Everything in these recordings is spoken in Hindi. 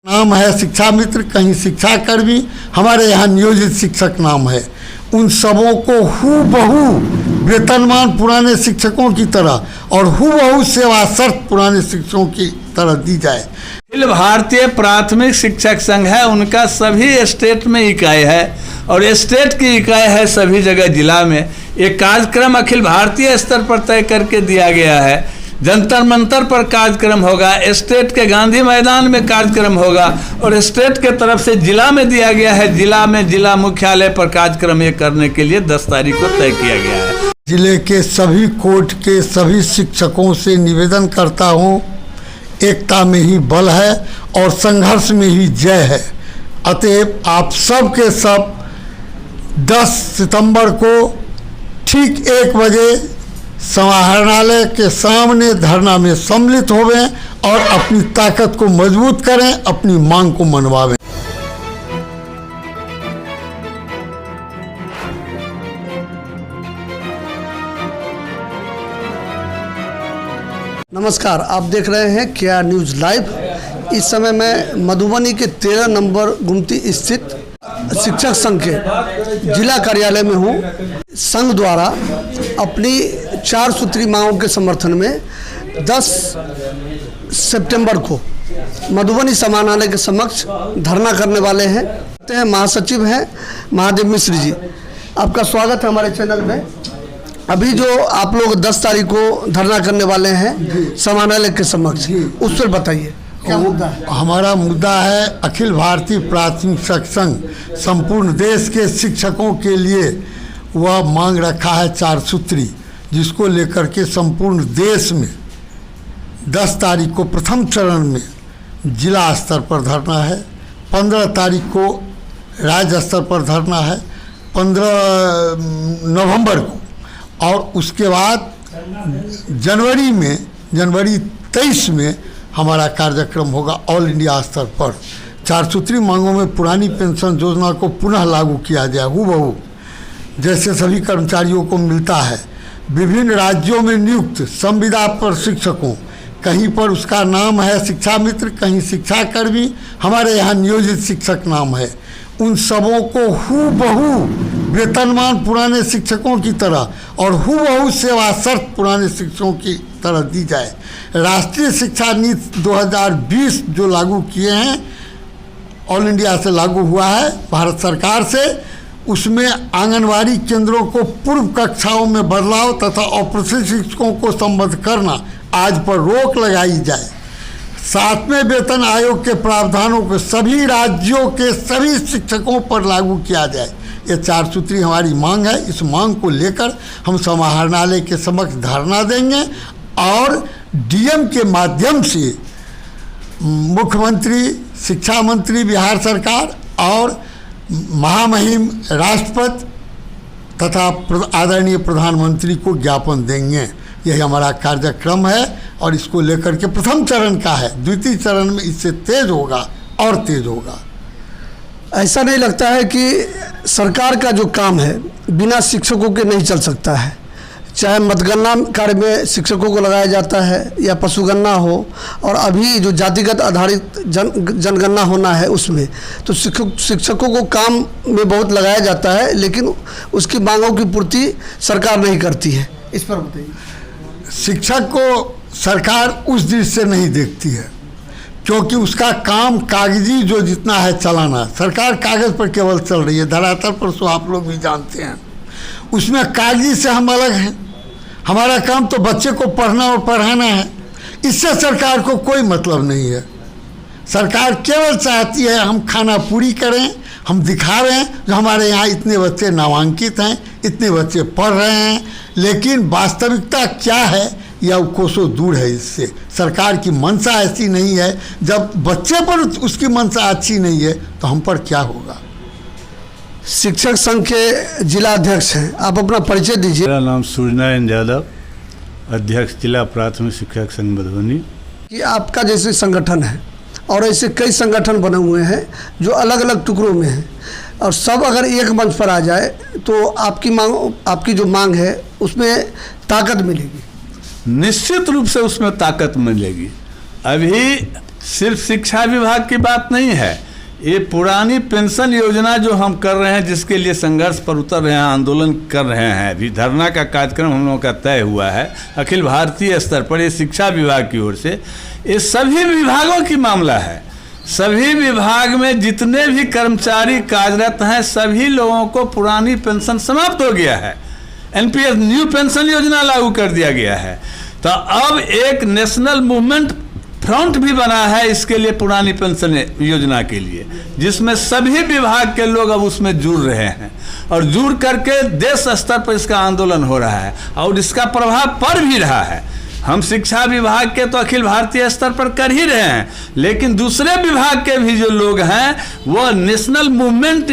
नाम है शिक्षा मित्र, कहीं शिक्षाकर्मी, हमारे यहाँ नियोजित शिक्षक नाम है। उन सबों को हूबहू वेतनमान पुराने शिक्षकों की तरह और हूबहू सेवा शर्त पुराने शिक्षकों की तरह दी जाए। अखिल भारतीय प्राथमिक शिक्षक संघ है, उनका सभी स्टेट में इकाई है और स्टेट की इकाई है सभी जगह जिला में। एक कार्यक्रम अखिल भारतीय स्तर पर तय करके दिया गया है। जंतर मंतर पर कार्यक्रम होगा, स्टेट के गांधी मैदान में कार्यक्रम होगा और स्टेट के तरफ से जिला में दिया गया है। जिला में जिला मुख्यालय पर कार्यक्रम ये करने के लिए 10 तारीख को तय किया गया है। जिले के सभी कोर्ट के सभी शिक्षकों से निवेदन करता हूँ, एकता में ही बल है और संघर्ष में ही जय है। अतएव आप सब के सब 10 सितंबर को ठीक 1 बजे समाहरणालय के सामने धरना में सम्मिलित होवें और अपनी ताकत को मजबूत करें, अपनी मांग को मनवावें। नमस्कार, आप देख रहे हैं क्या न्यूज़ लाइव। इस समय मैं मधुबनी के 13 नंबर गुमती स्थित शिक्षक संघ के जिला कार्यालय में हूँ। संघ द्वारा अपनी 4 सूत्री मांगों के समर्थन में 10 सितंबर को मधुबनी समाहरणालय के समक्ष धरना करने वाले हैं। महासचिव हैं महादेव मिश्र जी, आपका स्वागत है हमारे चैनल में। अभी जो आप लोग 10 तारीख को धरना करने वाले हैं समाहरणालय के समक्ष, उस पर बताइए क्या मुद्दा है? हमारा मुद्दा है अखिल भारतीय प्राथमिक शिक्षक संघ संपूर्ण देश के शिक्षकों के लिए वह मांग रखा है 4 सूत्री, जिसको लेकर के संपूर्ण देश में 10 तारीख को प्रथम चरण में जिला स्तर पर धरना है, 15 तारीख को राज्य स्तर पर धरना है, 15 नवंबर को, और उसके बाद जनवरी 23 में हमारा कार्यक्रम होगा ऑल इंडिया स्तर पर। 4 सूत्री मांगों में पुरानी पेंशन योजना को पुनः लागू किया जाए, हूबहू जैसे सभी कर्मचारियों को मिलता है। विभिन्न राज्यों में नियुक्त संविदा पर शिक्षकों, कहीं पर उसका नाम है शिक्षा मित्र, कहीं शिक्षाकर्मी, हमारे यहाँ नियोजित शिक्षक नाम है। उन सबों को हूबहू वेतनमान पुराने शिक्षकों की तरह और हूबहू सेवा शर्त पुराने शिक्षकों की तरह दी जाए। राष्ट्रीय शिक्षा नीति 2020 जो लागू किए हैं, ऑल इंडिया से लागू हुआ है भारत सरकार से, उसमें आंगनवाड़ी केंद्रों को पूर्व कक्षाओं में बदलाव तथा अप्रशिक्षित शिक्षकों को संबद्ध करना आज पर रोक लगाई जाए। 7वें वेतन आयोग के प्रावधानों को सभी राज्यों के सभी शिक्षकों पर लागू किया जाए। ये 4 सूत्री हमारी मांग है। इस मांग को लेकर हम समाहरणालय के समक्ष धरना देंगे और डीएम के माध्यम से मुख्यमंत्री, शिक्षा मंत्री बिहार सरकार और महामहिम राष्ट्रपति तथा आदरणीय प्रधानमंत्री को ज्ञापन देंगे। यही हमारा कार्यक्रम है और इसको लेकर के प्रथम चरण का है। द्वितीय चरण में इससे तेज होगा और तेज होगा। ऐसा नहीं लगता है कि सरकार का जो काम है बिना शिक्षकों के नहीं चल सकता है? चाहे मतगणना कार्य में शिक्षकों को लगाया जाता है या पशुगणना हो, और अभी जो जातिगत आधारित जनगणना होना है उसमें तो शिक्षकों को काम में बहुत लगाया जाता है, लेकिन उसकी मांगों की पूर्ति सरकार नहीं करती है। इस पर बताइए। शिक्षक को सरकार उस दृष्टि से नहीं देखती है क्योंकि उसका काम कागजी जो जितना है चलाना। सरकार कागज़ पर केवल चल रही है, धरातल पर सो आप लोग भी जानते हैं। उसमें कागजी से हम अलग हैं। हमारा काम तो बच्चे को पढ़ना और पढ़ाना है। इससे सरकार को कोई मतलब नहीं है। सरकार केवल चाहती है हम खाना पूरी करें, हम दिखा रहे हैं जो हमारे यहाँ इतने बच्चे नामांकित हैं, इतने बच्चे पढ़ रहे हैं, लेकिन वास्तविकता क्या है यह कोसों दूर है इससे। सरकार की मंशा ऐसी नहीं है। जब बच्चे पर उसकी मंशा अच्छी नहीं है तो हम पर क्या होगा। शिक्षक संघ के जिला अध्यक्ष हैं, आप अपना परिचय दीजिए। मेरा नाम सूर्यनारायण यादव, अध्यक्ष जिला प्राथमिक शिक्षक संघ मधुबनी। कि आपका जैसे संगठन है और ऐसे कई संगठन बने हुए हैं जो अलग अलग टुकड़ों में हैं, और सब अगर एक मंच पर आ जाए तो आपकी जो मांग है उसमें ताकत मिलेगी। निश्चित रूप से उसमें ताकत मिलेगी। अभी सिर्फ शिक्षा विभाग की बात नहीं है, ये पुरानी पेंशन योजना जो हम कर रहे हैं, जिसके लिए संघर्ष पर उतर रहे हैं, आंदोलन कर रहे हैं, अभी धरना का कार्यक्रम हम लोगों का तय हुआ है अखिल भारतीय स्तर पर, ये शिक्षा विभाग की ओर से, ये सभी विभागों की मामला है। सभी विभाग में जितने भी कर्मचारी कार्यरत हैं, सभी लोगों को पुरानी पेंशन समाप्त हो गया है, एनपीएस न्यू पेंशन योजना लागू कर दिया गया है। तो अब एक नेशनल मूवमेंट फ्रंट भी बना है इसके लिए, पुरानी पेंशन योजना के लिए, जिसमें सभी विभाग के लोग अब उसमें जुड़ रहे हैं और जुड़ करके देश स्तर पर इसका आंदोलन हो रहा है और इसका प्रभाव पड़ भी रहा है। हम शिक्षा विभाग के तो अखिल भारतीय स्तर पर कर ही रहे हैं, लेकिन दूसरे विभाग के भी जो लोग हैं वो नेशनल मूवमेंट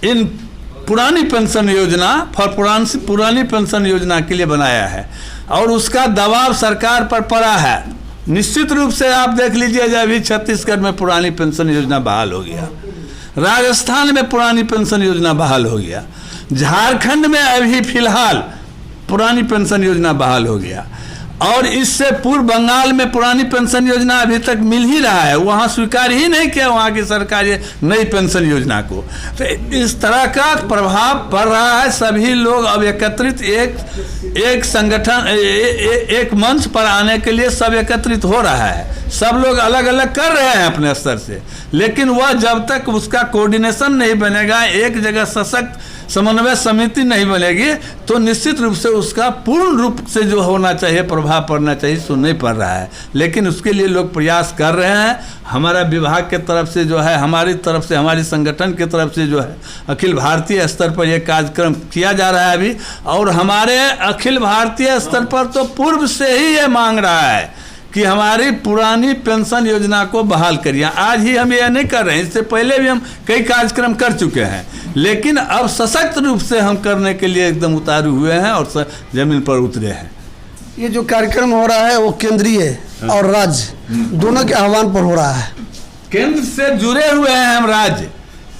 इन पुरानी पेंशन योजना पुरानी पेंशन योजना के लिए बनाया है और उसका दबाव सरकार पर पड़ा है। निश्चित रूप से आप देख लीजिए, अभी छत्तीसगढ़ में पुरानी पेंशन योजना बहाल हो गया, राजस्थान में पुरानी पेंशन योजना बहाल हो गया, झारखंड में अभी फिलहाल पुरानी पेंशन योजना बहाल हो गया और इससे पूर्व बंगाल में पुरानी पेंशन योजना अभी तक मिल ही रहा है, वहाँ स्वीकार ही नहीं किया वहाँ की सरकार ये नई पेंशन योजना को। तो इस तरह का प्रभाव पड़ रहा है। सभी लोग अब एकत्रित एक संगठन एक मंच पर आने के लिए सब एकत्रित हो रहा है। सब लोग अलग अलग कर रहे हैं अपने स्तर से, लेकिन वह जब तक उसका कोऑर्डिनेशन नहीं बनेगा, एक जगह सशक्त समन्वय समिति नहीं बनेगी, तो निश्चित रूप से उसका पूर्ण रूप से जो होना चाहिए, प्रभाव पड़ना चाहिए, सो नहीं पड़ रहा है। लेकिन उसके लिए लोग प्रयास कर रहे हैं। हमारा विभाग के तरफ से जो है, हमारी तरफ से, हमारी संगठन की तरफ से जो है, अखिल भारतीय स्तर पर यह कार्यक्रम किया जा रहा है अभी। और हमारे अखिल भारतीय स्तर पर तो पूर्व से ही ये मांग रहा है कि हमारी पुरानी पेंशन योजना को बहाल करिए। आज ही हम ये नहीं कर रहे हैं, इससे पहले भी हम कई कार्यक्रम कर चुके हैं, लेकिन अब सशक्त रूप से हम करने के लिए एकदम उतारू हुए हैं और जमीन पर उतरे हैं। ये जो कार्यक्रम हो रहा है वो केंद्रीय और राज्य दोनों के आह्वान पर हो रहा है। केंद्र से जुड़े हुए हैं हम राज्य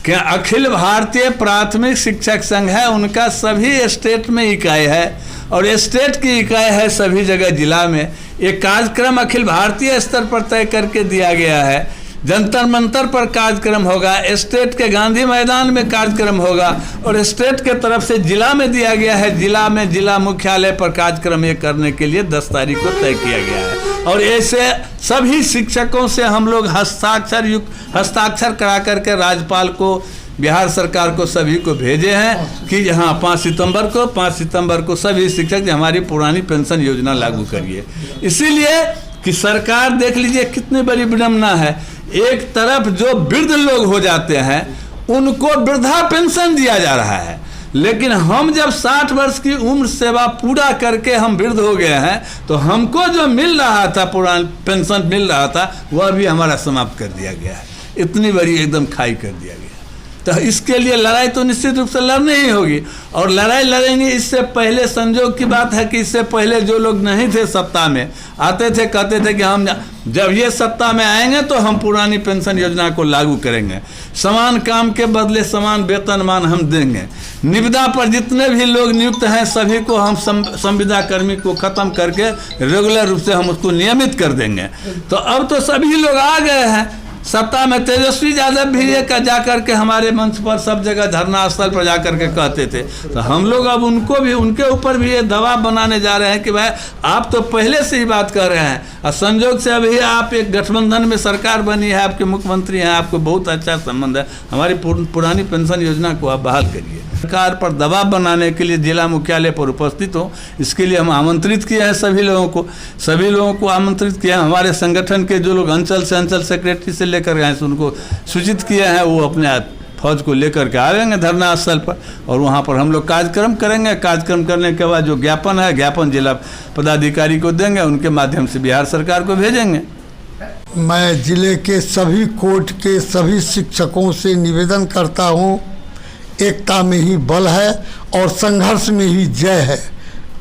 के, अखिल भारतीय प्राथमिक शिक्षक संघ है, उनका सभी स्टेट में इकाई है और स्टेट की इकाई है सभी जगह जिला में। एक कार्यक्रम अखिल भारतीय स्तर पर तय करके दिया गया है, जंतर मंतर पर कार्यक्रम होगा, स्टेट के गांधी मैदान में कार्यक्रम होगा और स्टेट के तरफ से जिला में दिया गया है, जिला में जिला मुख्यालय पर कार्यक्रम ये करने के लिए 10 तारीख को तय किया गया है। और ऐसे सभी शिक्षकों से हम लोग हस्ताक्षर करा करके राज्यपाल को, बिहार सरकार को, सभी को भेजे हैं कि हाँ 5 सितंबर को सभी शिक्षक हमारी पुरानी पेंशन योजना लागू करिए। इसीलिए कि सरकार देख लीजिए कितनी बड़ी विडम्बना है, एक तरफ जो वृद्ध लोग हो जाते हैं उनको वृद्धा पेंशन दिया जा रहा है, लेकिन हम जब 60 वर्ष की उम्र सेवा पूरा करके हम वृद्ध हो गए हैं तो हमको जो मिल रहा था, पुरानी पेंशन मिल रहा था, वह भी हमारा समाप्त कर दिया गया है। इतनी बड़ी एकदम खाई कर दिया गया। तो इसके लिए लड़ाई तो निश्चित रूप से लड़नी ही होगी और लड़ाई लड़ेंगे। इससे पहले संजोग की बात है कि इससे पहले जो लोग नहीं थे सत्ता में, आते थे कहते थे कि हम जब ये सत्ता में आएंगे तो हम पुरानी पेंशन योजना को लागू करेंगे, समान काम के बदले समान वेतनमान हम देंगे, निविदा पर जितने भी लोग नियुक्त हैं सभी को हम संविदा कर्मी को ख़त्म करके रेगुलर रूप से हम उसको नियमित कर देंगे। तो अब तो सभी लोग आ गए हैं सत्ता में। तेजस्वी यादव भी ये जा करके हमारे मंच पर सब जगह धरना स्थल पर जा करके कहते थे, तो हम लोग अब उनको भी, उनके ऊपर भी ये दबाव बनाने जा रहे हैं कि भाई आप तो पहले से ही बात कर रहे हैं और संजोग से अभी आप एक गठबंधन में सरकार बनी है, आपके मुख्यमंत्री हैं, आपको बहुत अच्छा संबंध है, हमारी पुरानी पेंशन योजना को आप बहाल करिए। सरकार पर दबाव बनाने के लिए जिला मुख्यालय पर उपस्थित हो, इसके लिए हम आमंत्रित किए हैं सभी लोगों को आमंत्रित किया। हमारे संगठन के जो लोग अंचल से अंचल सेक्रेटरी से लेकर गए उनको सूचित किया है, वो अपने फौज को लेकर के आएंगे धरना स्थल पर और वहाँ पर हम लोग कार्यक्रम करेंगे। कार्यक्रम करने के बाद जो ज्ञापन है, ज्ञापन जिला पदाधिकारी को देंगे, उनके माध्यम से बिहार सरकार को भेजेंगे। मैं जिले के सभी कोर्ट के सभी शिक्षकों से निवेदन करता हूँ, एकता में ही बल है और संघर्ष में ही जय है।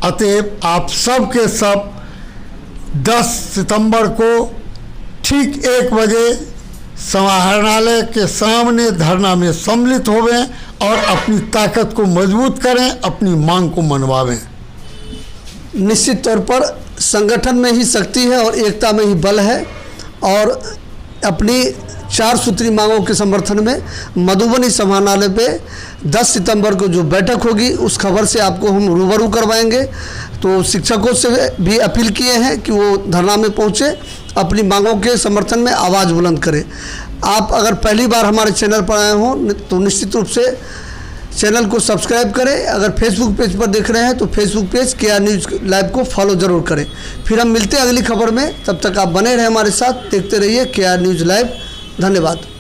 अतएव आप सब के सब 10 सितंबर को ठीक 1 बजे समाहरणालय के सामने धरना में सम्मिलित होवें और अपनी ताकत को मजबूत करें, अपनी मांग को मनवावें। निश्चित तौर पर संगठन में ही शक्ति है और एकता में ही बल है और अपनी 4 सूत्री मांगों के समर्थन में मधुबनी समाहरणालय पे 10 सितंबर को जो बैठक होगी उस खबर से आपको हम रूबरू करवाएंगे। तो शिक्षकों से भी अपील किए हैं कि वो धरना में पहुँचे, अपनी मांगों के समर्थन में आवाज़ बुलंद करें। आप अगर पहली बार हमारे चैनल पर आए हों तो निश्चित रूप से चैनल को सब्सक्राइब करें। अगर फेसबुक पेज पर देख रहे हैं तो Facebook page KR news live को फॉलो ज़रूर करें। फिर हम मिलते हैं अगली खबर में, तब तक आप बने रहें हमारे साथ, देखते रहिए KR न्यूज़ लाइव। धन्यवाद।